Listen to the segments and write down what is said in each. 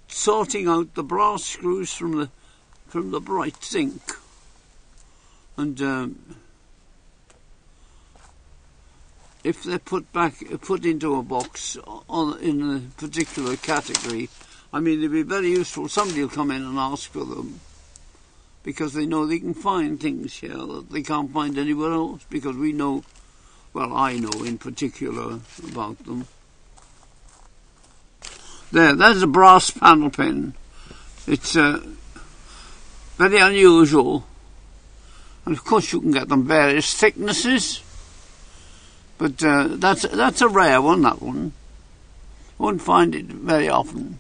sorting out the brass screws from the bright zinc, and if they're put into a box in a particular category, I mean, they'd be very useful. Somebody will come in and ask for them, because they know they can find things here that they can't find anywhere else, because we know, well, I know in particular about them. There's a brass panel pin. It's very unusual, and of course you can get them various thicknesses, but that's a rare one, that one. Won't find it very often.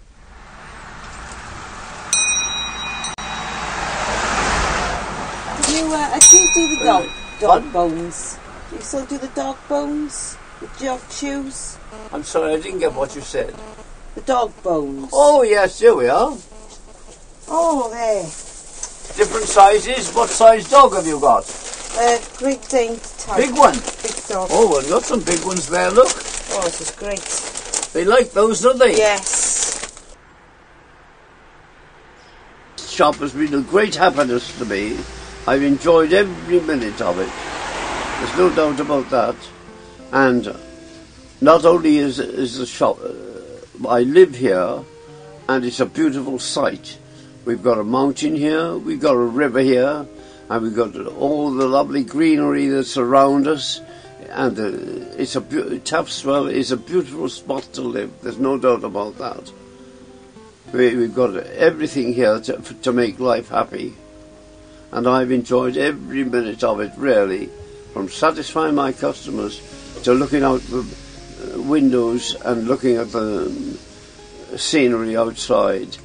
Do you do the dog bones? Do you still do the dog bones? The dog shoes? I'm sorry, I didn't get what you said. The dog bones. Oh yes, here we are. Oh, there. Different sizes. What size dog have you got? Great Dane type. Big one? Big dog. Oh, we've got some big ones there, look. Oh, this is great. They like those, don't they? Yes. This shop has been a great happiness to me. I've enjoyed every minute of it. There's no doubt about that. And not only is the shop, I live here, and it's a beautiful sight. We've got a mountain here, we've got a river here, and we've got all the lovely greenery that's around us. And Tapswell is a beautiful spot to live. There's no doubt about that. We've got everything here to make life happy. And I've enjoyed every minute of it, really, from satisfying my customers to looking out the windows and looking at the scenery outside.